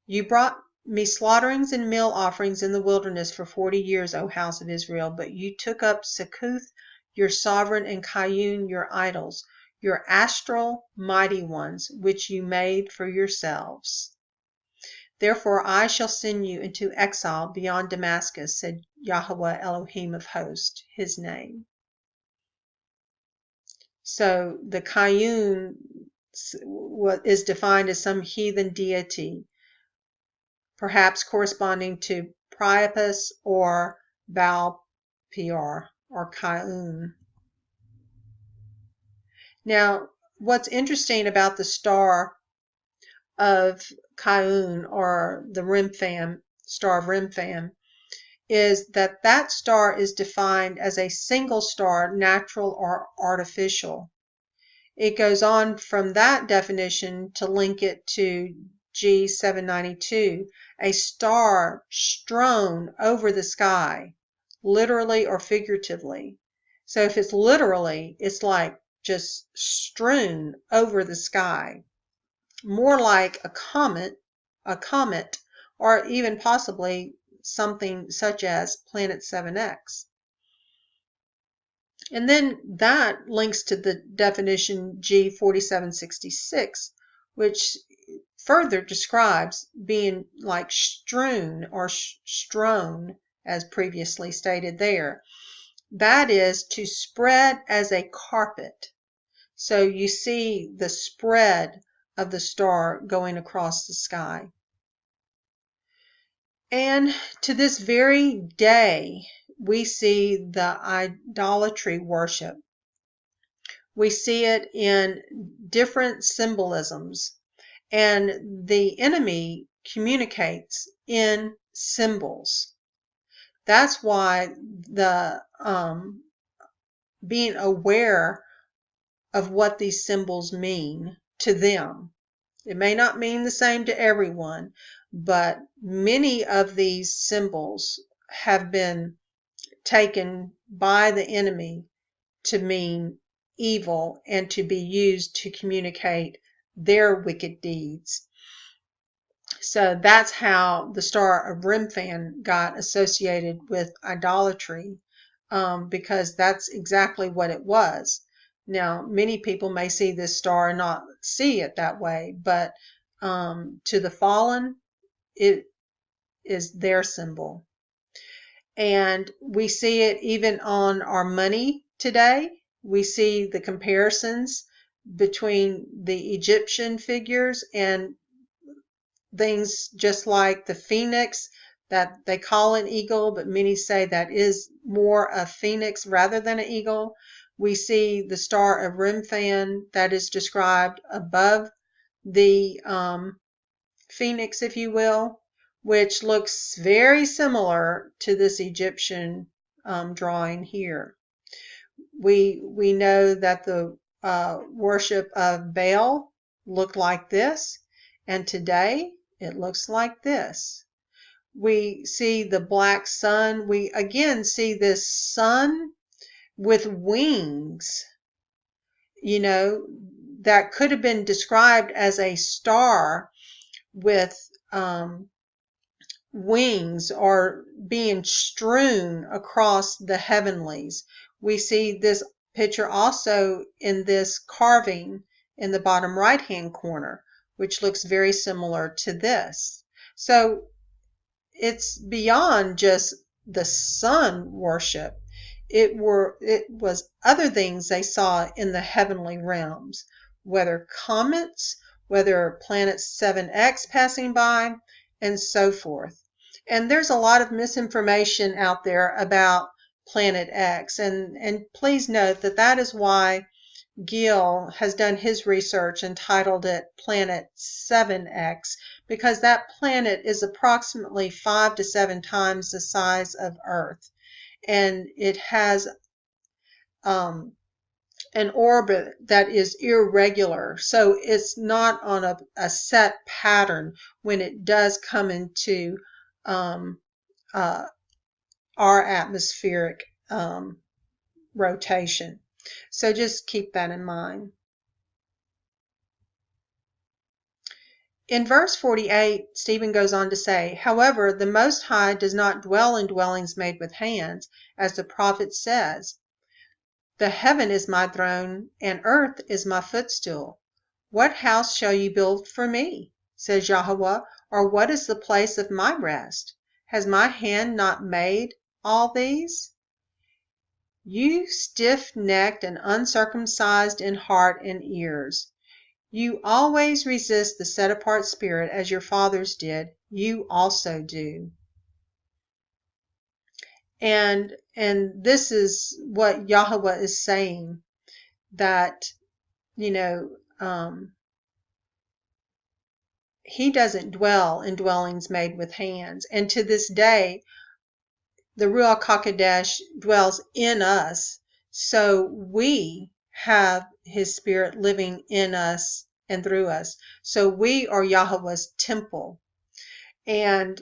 you brought me slaughterings and meal offerings in the wilderness for 40 years, O house of Israel, but you took up Sekuth, your sovereign, and Kayun, your idols, your astral mighty ones, which you made for yourselves. Therefore I shall send you into exile beyond Damascus, said Yahweh Elohim of hosts, his name. So the Kayun is defined as some heathen deity, perhaps corresponding to Priapus or Baal Peor or Kayun. Now, what's interesting about the star of Kayun, or the Remphan, star of Remphan, is that that star is defined as a single star, natural or artificial. It goes on from that definition to link it to G792, a star strewn over the sky, literally or figuratively. So if it's literally, it's like just strewn over the sky, more like a comet, or even possibly something such as Planet 7X. And then that links to the definition G4766, which further describes being like strewn or strown, as previously stated there. That is to spread as a carpet. So you see the spread of the star going across the sky. And to this very day, we see the idolatry worship. We see it in different symbolisms, and the enemy communicates in symbols. That's why the being aware of what these symbols mean to them. It may not mean the same to everyone, but many of these symbols have been taken by the enemy to mean evil and to be used to communicate their wicked deeds. So that's how the star of Remphan got associated with idolatry, because that's exactly what it was. Now, many people may see this star and not see it that way, but to the fallen, it is their symbol. And we see it even on our money today. We see the comparisons between the Egyptian figures and things just like the phoenix that they call an eagle, but many say that is more a phoenix rather than an eagle. We see the star of Remphan that is described above the phoenix, if you will, which looks very similar to this Egyptian drawing here. We know that the worship of Baal looked like this, and today it looks like this. We see the black sun. We again see this sun with wings, you know, that could have been described as a star with wings or being strewn across the heavenlies. We see this picture also in this carving in the bottom right hand corner, which looks very similar to this. So it's beyond just the sun worship. It was other things they saw in the heavenly realms, whether comets, whether planet 7X passing by, and so forth. And there's a lot of misinformation out there about Planet X, and please note that that is why Gill has done his research and titled it Planet 7X, because that planet is approximately 5 to 7 times the size of Earth, and it has an orbit that is irregular. So it's not on a set pattern when it does come into our atmospheric rotation. So just keep that in mind. In verse 48, Stephen goes on to say, however, the Most High does not dwell in dwellings made with hands, as the prophet says, the heaven is my throne, and earth is my footstool. What house shall you build for me, says Yahweh, or what is the place of my rest? Has my hand not made all these? You stiff-necked and uncircumcised in heart and ears, you always resist the set-apart spirit as your fathers did. You also do. And this is what Yahweh is saying, that, you know, he doesn't dwell in dwellings made with hands. And to this day, the Ruach HaKodesh dwells in us. So we have his spirit living in us and through us. So we are Yahweh's temple. And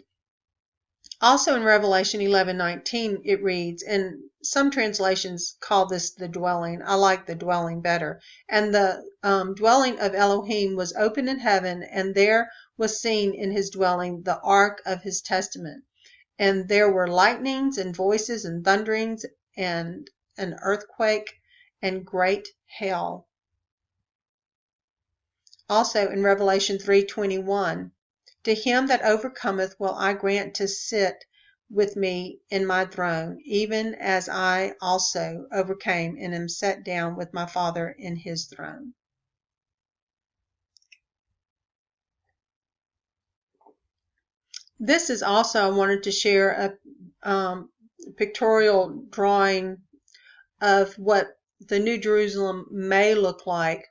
also in Revelation 11:19 it reads, and some translations call this the dwelling. I like the dwelling better. And the dwelling of Elohim was open in heaven, and there was seen in his dwelling the ark of his testament. And there were lightnings and voices and thunderings and an earthquake and great hail. Also in Revelation 3:21, to him that overcometh will I grant to sit with me in my throne, even as I also overcame and am set down with my Father in his throne. This is also, I wanted to share a pictorial drawing of what the New Jerusalem may look like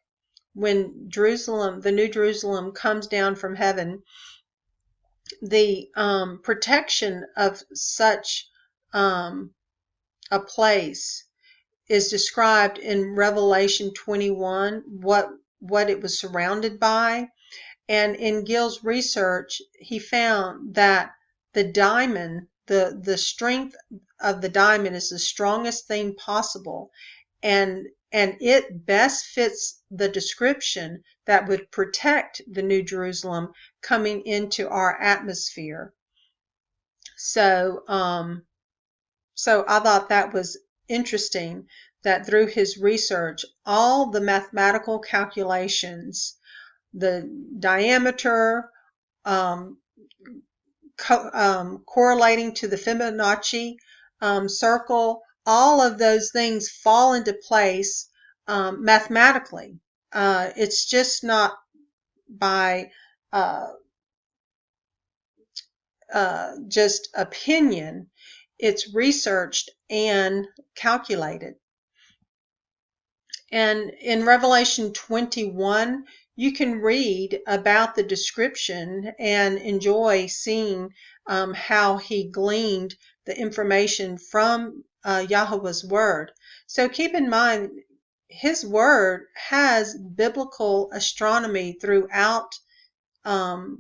when the New Jerusalem comes down from heaven. The protection of such a place is described in Revelation 21, what it was surrounded by. And in Gill's research, he found that the diamond, the strength of the diamond is the strongest thing possible, and it best fits the description that would protect the New Jerusalem coming into our atmosphere. So I thought that was interesting, that through his research, all the mathematical calculations, the diameter, correlating to the Fibonacci circle, all of those things fall into place mathematically. It's just not by just opinion. It's researched and calculated. And in Revelation 21, you can read about the description and enjoy seeing how he gleaned the information from Yahweh's word. So keep in mind, his word has biblical astronomy throughout the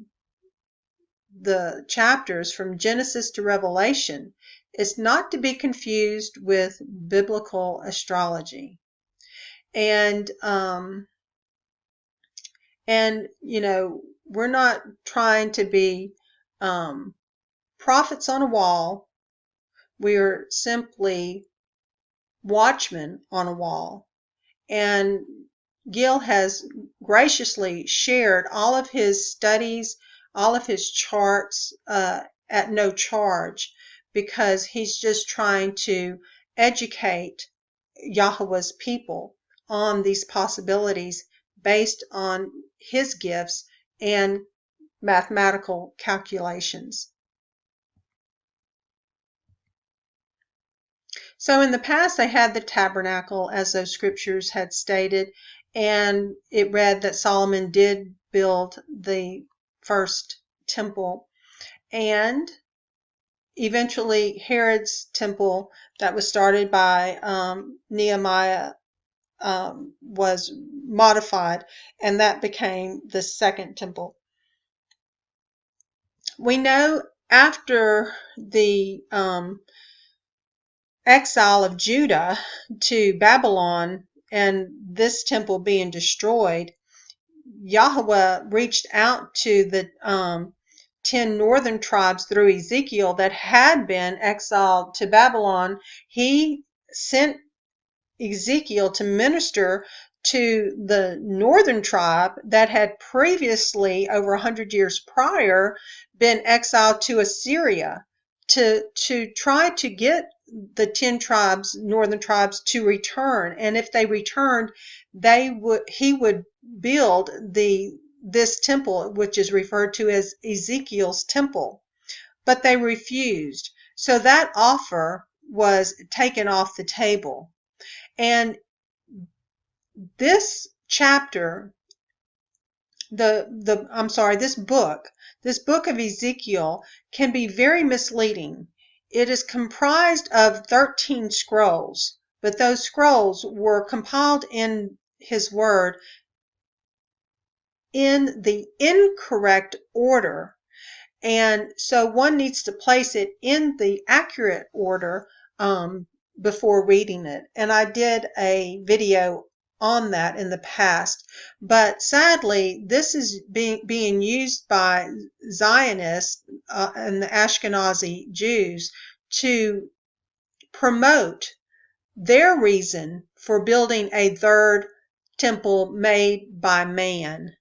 chapters from Genesis to Revelation. It's not to be confused with biblical astrology. And you know, we're not trying to be prophets on a wall. We're simply watchmen on a wall. And Gil has graciously shared all of his studies, all of his charts at no charge, because he's just trying to educate Yahweh's people on these possibilities based on his gifts and mathematical calculations. So in the past, they had the tabernacle, as those scriptures had stated, and it read that Solomon did build the first temple, and eventually Herod's temple that was started by Nehemiah was modified, and that became the second temple. We know after the exile of Judah to Babylon and this temple being destroyed, Yahweh reached out to the 10 northern tribes through Ezekiel that had been exiled to Babylon. He sent Ezekiel to minister to the northern tribe that had previously, over 100 years prior, been exiled to Assyria, to try to get the 10 tribes, northern tribes, to return. And if they returned, he would build this temple, which is referred to as Ezekiel's temple. But they refused. So that offer was taken off the table. And this chapter, this book of Ezekiel can be very misleading. It is comprised of 13 scrolls, but those scrolls were compiled in his word in the incorrect order. And so one needs to place it in the accurate order before reading it. And I did a video on that in the past. But sadly, this is being used by Zionists and the Ashkenazi Jews to promote their reason for building a third temple made by man.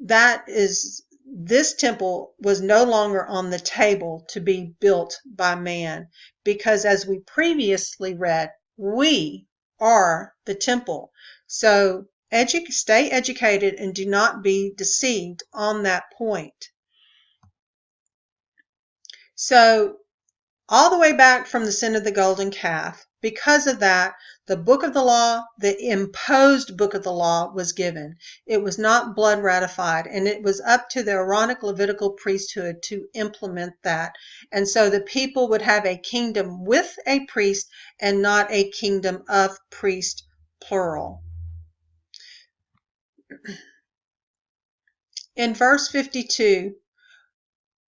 This temple was no longer on the table to be built by man, because as we previously read, we are the temple. So stay educated and do not be deceived on that point. So all the way back from the sin of the golden calf, because of that, the book of the law, the imposed book of the law, was given. It was not blood ratified, and it was up to the Aaronic Levitical priesthood to implement that. And so the people would have a kingdom with a priest and not a kingdom of priest, plural. In verse 52,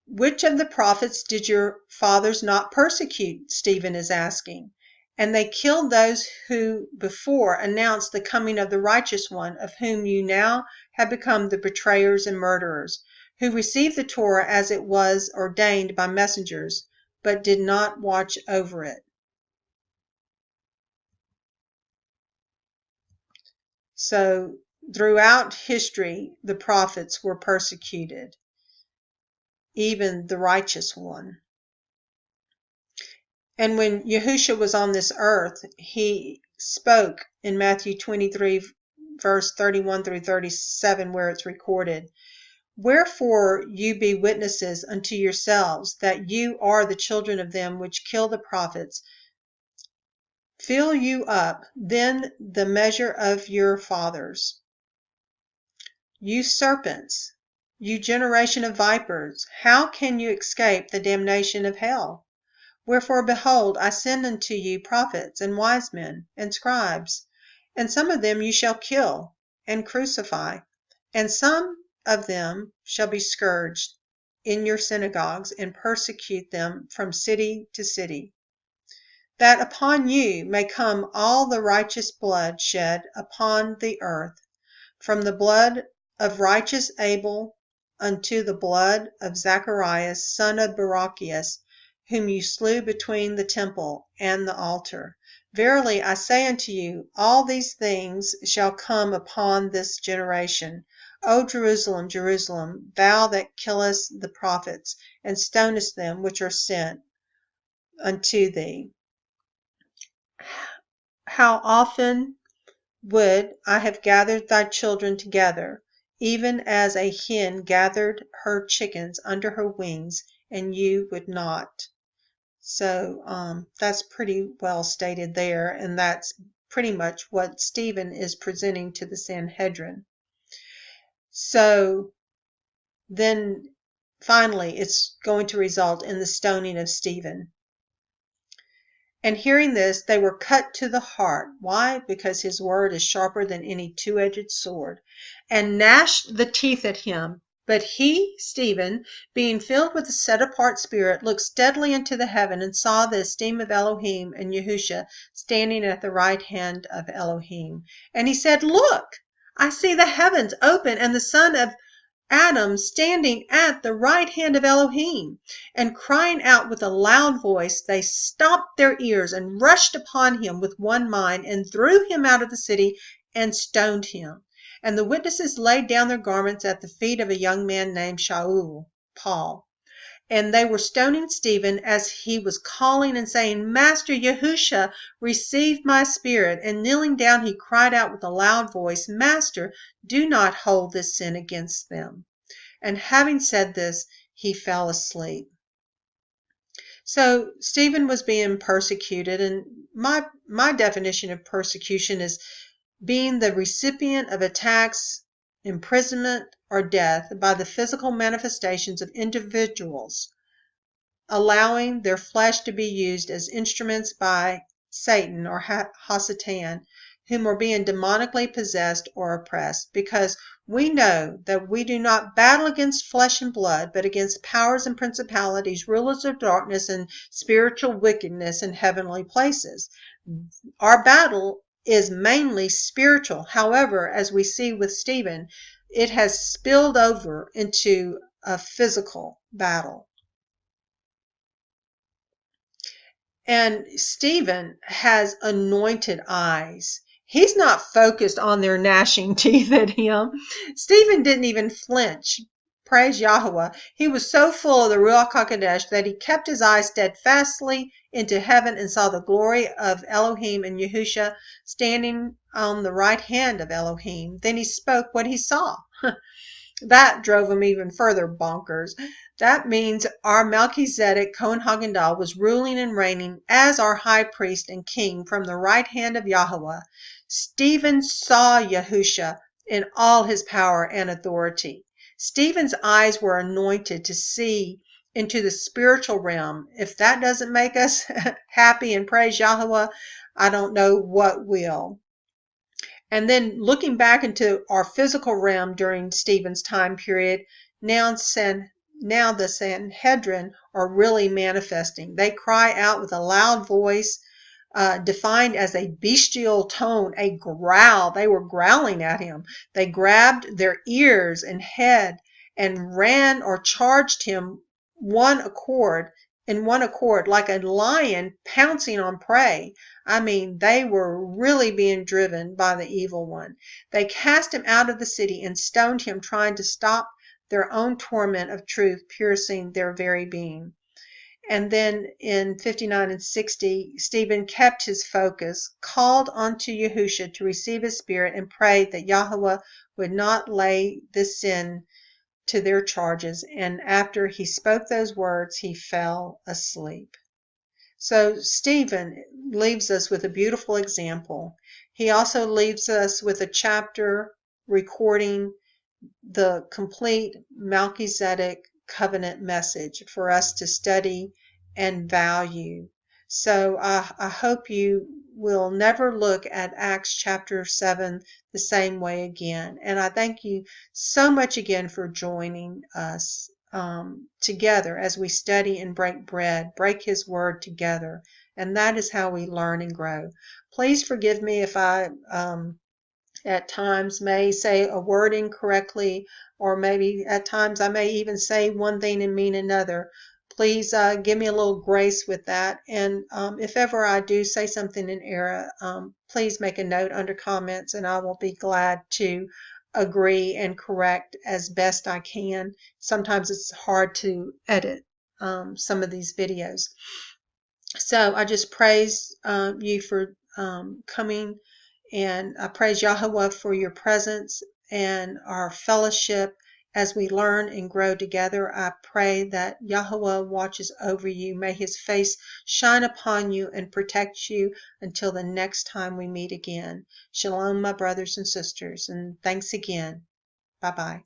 which of the prophets did your fathers not persecute? Stephen is asking. And they killed those who before announced the coming of the righteous one, of whom you now have become the betrayers and murderers, who received the Torah as it was ordained by messengers, but did not watch over it. So throughout history, the prophets were persecuted, even the righteous one. And when Yahushua was on this earth, he spoke in Matthew 23, verse 31 through 37, where it's recorded, wherefore you be witnesses unto yourselves that you are the children of them which kill the prophets. Fill you up then the measure of your fathers. You serpents, you generation of vipers, how can you escape the damnation of hell? Wherefore, behold, I send unto you prophets and wise men and scribes, and some of them you shall kill and crucify, and some of them shall be scourged in your synagogues, and persecute them from city to city, that upon you may come all the righteous blood shed upon the earth, from the blood of righteous Abel unto the blood of Zacharias, son of Barachias, whom you slew between the temple and the altar. Verily I say unto you, all these things shall come upon this generation. O Jerusalem, Jerusalem, thou that killest the prophets, and stonest them which are sent unto thee. How often would I have gathered thy children together, even as a hen gathered her chickens under her wings, and you would not. So that's pretty well stated there, and that's pretty much what Stephen is presenting to the Sanhedrin. So then finally it's going to result in the stoning of Stephen. And hearing this, they were cut to the heart. Why? Because his word is sharper than any two-edged sword, and gnashed the teeth at him. But he, Stephen, being filled with a set-apart spirit, looked steadily into the heaven, and saw the esteem of Elohim and Yahusha standing at the right hand of Elohim. And he said, Look, I see the heavens open, and the Son of Adam standing at the right hand of Elohim. And crying out with a loud voice, they stopped their ears and rushed upon him with one mind, and threw him out of the city and stoned him. And the witnesses laid down their garments at the feet of a young man named Paul. And they were stoning Stephen as he was calling and saying, Master Yahusha, receive my spirit. And kneeling down, he cried out with a loud voice, Master, do not hold this sin against them. And having said this, he fell asleep. So Stephen was being persecuted, and my definition of persecution is being the recipient of attacks, imprisonment, or death by the physical manifestations of individuals, allowing their flesh to be used as instruments by Satan or Hasatan, whom are being demonically possessed or oppressed, because we know that we do not battle against flesh and blood, but against powers and principalities, rulers of darkness, and spiritual wickedness in heavenly places. Our battle is mainly spiritual. However, as we see with Stephen, it has spilled over into a physical battle. And Stephen has anointed eyes. He's not focused on their gnashing teeth at him. Stephen didn't even flinch. Praise Yahweh. He was so full of the Ruach HaKodesh that he kept his eyes steadfastly into heaven and saw the glory of Elohim and Yahusha standing on the right hand of Elohim. Then he spoke what he saw. That drove him even further bonkers. That means our Melchizedek Cohen Hagendal was ruling and reigning as our high priest and king from the right hand of Yahweh. Stephen saw Yahusha in all his power and authority. Stephen's eyes were anointed to see into the spiritual realm. If that doesn't make us happy and praise Yahweh, I don't know what will. And then looking back into our physical realm during Stephen's time period, now the Sanhedrin are really manifesting. They cry out with a loud voice, defined as a bestial tone, a growl. They were growling at him. They grabbed their ears and head and ran or charged him in one accord, like a lion pouncing on prey. I mean, they were really being driven by the evil one. They cast him out of the city and stoned him, trying to stop their own torment of truth piercing their very being. And then in 59 and 60, Stephen kept his focus, called unto Yahusha to receive his spirit, and prayed that Yahweh would not lay this sin to their charges. And after he spoke those words, he fell asleep. So Stephen leaves us with a beautiful example. He also leaves us with a chapter recording the complete Melchizedek Covenant Message for us to study and value. So I hope you will never look at Acts chapter 7 the same way again. And I thank you so much again for joining us together as we study and break bread, break his word together. And that is how we learn and grow. Please forgive me if I at times may say a word incorrectly, or maybe at times I may even say one thing and mean another. Please give me a little grace with that. And if ever I do say something in error, please make a note under comments, and I will be glad to agree and correct as best I can. Sometimes it's hard to edit some of these videos. So I just praise you for coming, and I praise Yahweh for your presence and our fellowship as we learn and grow together. I pray that Yahweh watches over you. May his face shine upon you and protect you until the next time we meet again. Shalom, my brothers and sisters, and thanks again. Bye-bye.